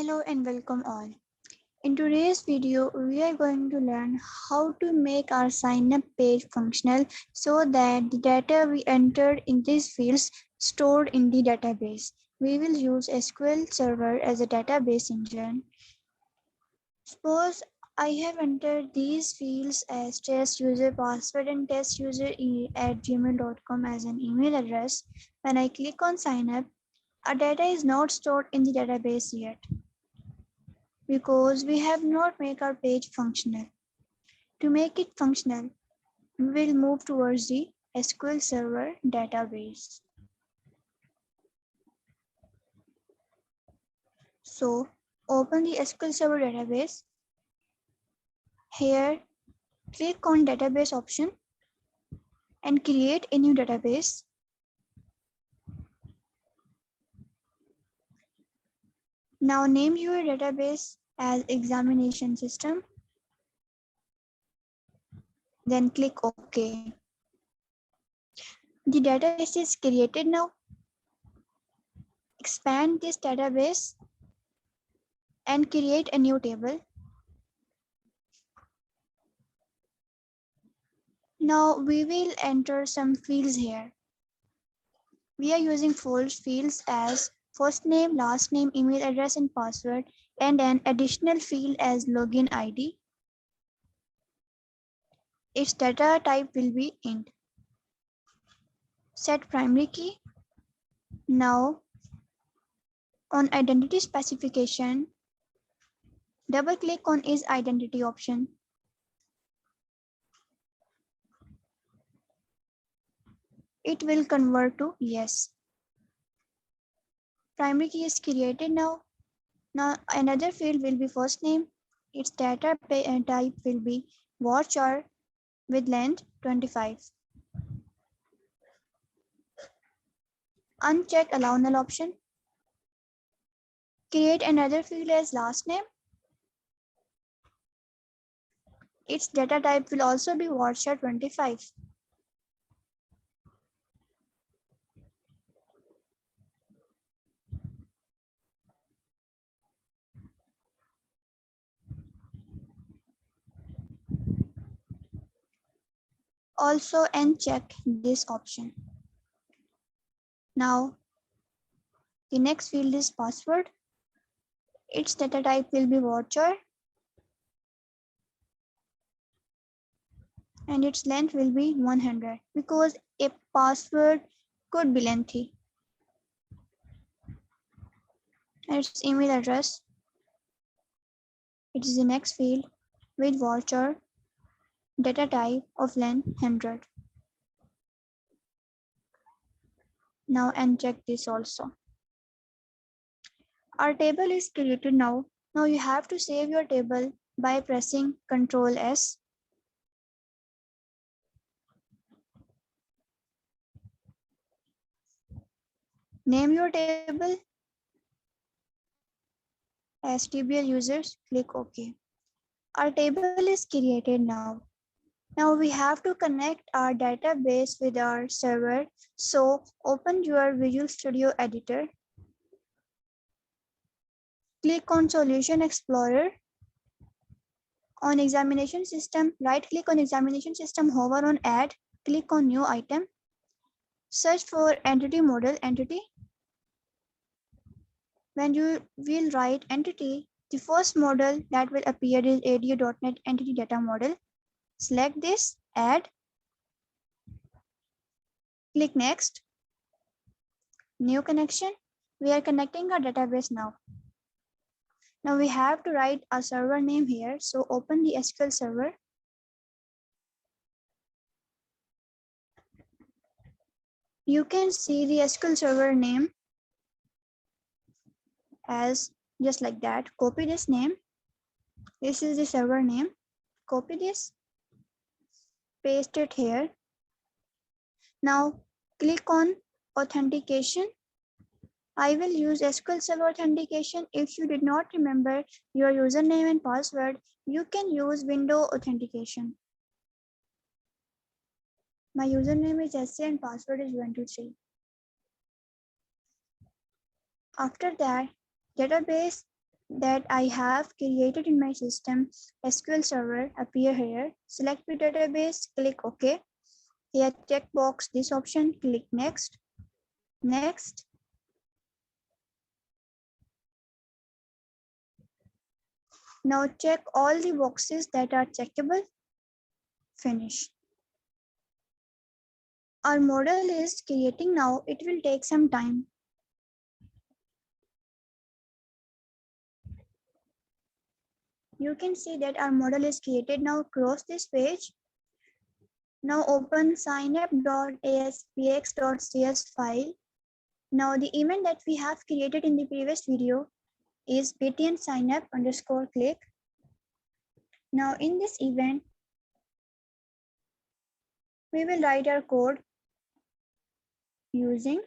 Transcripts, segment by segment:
Hello and welcome all. In today's video, we are going to learn how to make our sign-up page functional so that the data we entered in these fields stored in the database. We will use SQL Server as a database engine. Suppose I have entered these fields as test user password and test user at gmail.com as an email address. When I click on sign up, our data is not stored in the database yet, because we have not made our page functional. To make it functional, we will move towards the SQL Server database. So open the SQL Server database. Here, click on database option and create a new database. Now name your database as examination system. Then click OK. The database is created now. Expand this database and create a new table. Now we will enter some fields here. We are using false fields as first name, last name, email address and password, and an additional field as login ID. Its data type will be int. Set primary key. Now on identity specification, double click on is identity option. It will convert to yes. Primary key is created now. Now another field will be first name. Its data type will be varchar with length 25. Uncheck allow null option. Create another field as last name. Its data type will also be varchar 25. Also uncheck this option. Now the next field is password. Its data type will be varchar and its length will be 100 because a password could be lengthy. And its email address. It is the next field with varchar data type of length 100. Now uncheck this also. Our table is created now. Now you have to save your table by pressing Ctrl S. Name your table as TBL users, click OK. Our table is created now. Now we have to connect our database with our server. So open your Visual Studio Editor. Click on Solution Explorer. On Examination System, right click on Examination System, hover on Add, click on New Item. Search for Entity Model Entity. When you will write Entity, the first model that will appear is ADO.NET Entity Data Model. Select this, Add. Click Next. New connection. We are connecting our database now. Now we have to write a server name here. So open the SQL Server. You can see the SQL Server name as just like that. Copy this name. This is the server name. Copy this. Paste it here. Now click on Authentication. I will use SQL Server Authentication. If you did not remember your username and password, you can use Window Authentication. My username is SA and password is 123. After that, database that I have created in my system SQL Server appear here. Select the database, click OK. Here checkbox this option, click next. Next. Now check all the boxes that are checkable. Finish. Our model is creating now. It will take some time. You can see that our model is created now. Close this page. Now open signup.aspx.cs file. Now the event that we have created in the previous video is btn signup underscore click. Now in this event, we will write our code using.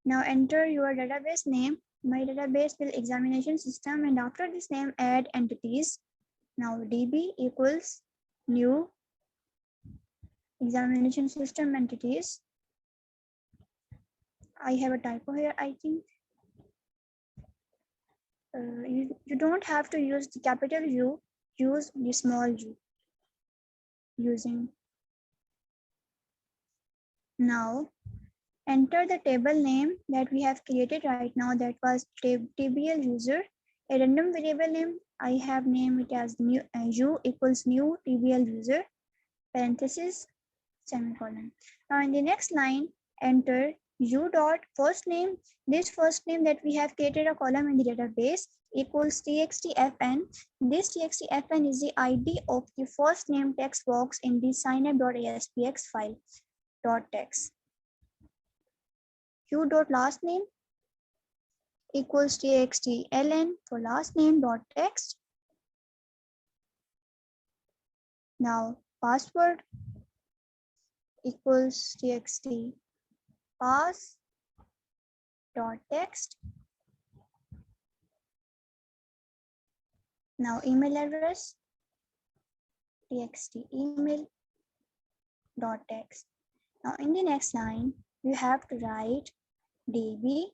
Now enter your database name. My database will examination system, and after this name add entities. Now db equals new examination system entities. I have a typo here, I think. You don't have to use the capital U, use the small u using. Now enter the table name that we have created right now, that was tbl user, a random variable name. I have named it as new u equals new tbl user, parenthesis, semicolon. Now in the next line, enter u dot first name. This first name that we have created a column in the database equals txtfn. This txtfn is the id of the first name text box in the signup.aspx file dot text. Q dot last name equals txtln for last name dot text. Now password equals txt pass dot text. Now email address txt email dot text. Now in the next line, you have to write db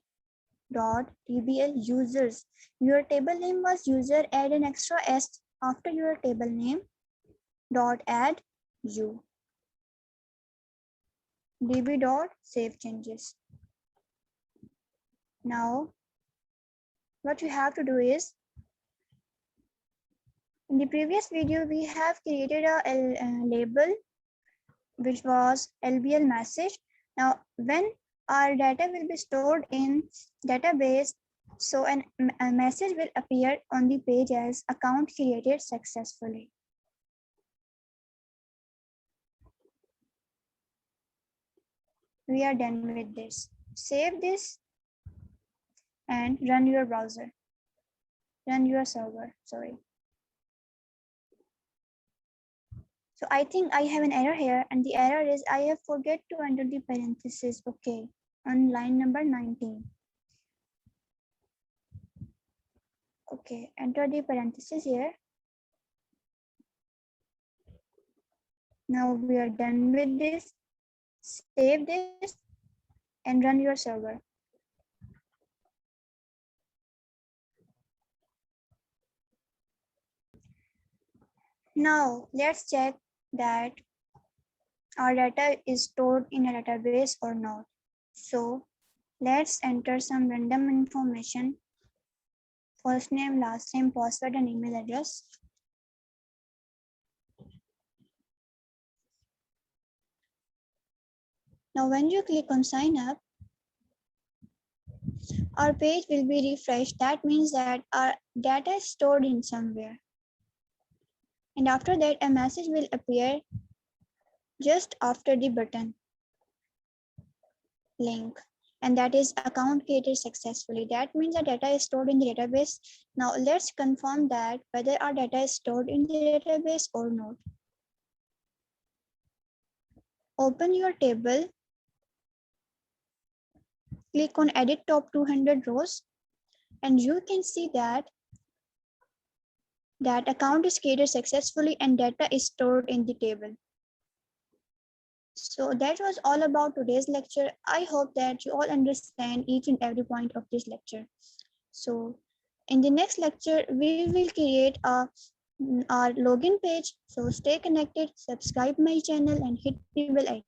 dot tbl users. Your table name was user, add an extra s after your table name dot add u. db dot save changes. Now what you have to do is, in the previous video we have created a label which was lbl message. Now when our data will be stored in database, so a message will appear on the page as account created successfully. We are done with this. Save this and run your browser. Run your server, sorry. So I think I have an error here, and the error is I have forget to enter the parentheses. Okay, on line number 19. Okay, enter the parentheses here. Now we are done with this. Save this and run your server. Now let's check that our data is stored in a database or not. So let's enter some random information: first name, last name, password, and email address. Now when you click on sign up, our page will be refreshed. That means that our data is stored in somewhere. And after that, a message will appear just after the button link, and that is account created successfully. That means the data is stored in the database. Now let's confirm that whether our data is stored in the database or not. Open your table, click on edit top 200 rows, and you can see that account is created successfully and data is stored in the table. So that was all about today's lecture. I hope that you all understand each and every point of this lecture. So in the next lecture, we will create our login page. So stay connected, subscribe my channel and hit the bell icon.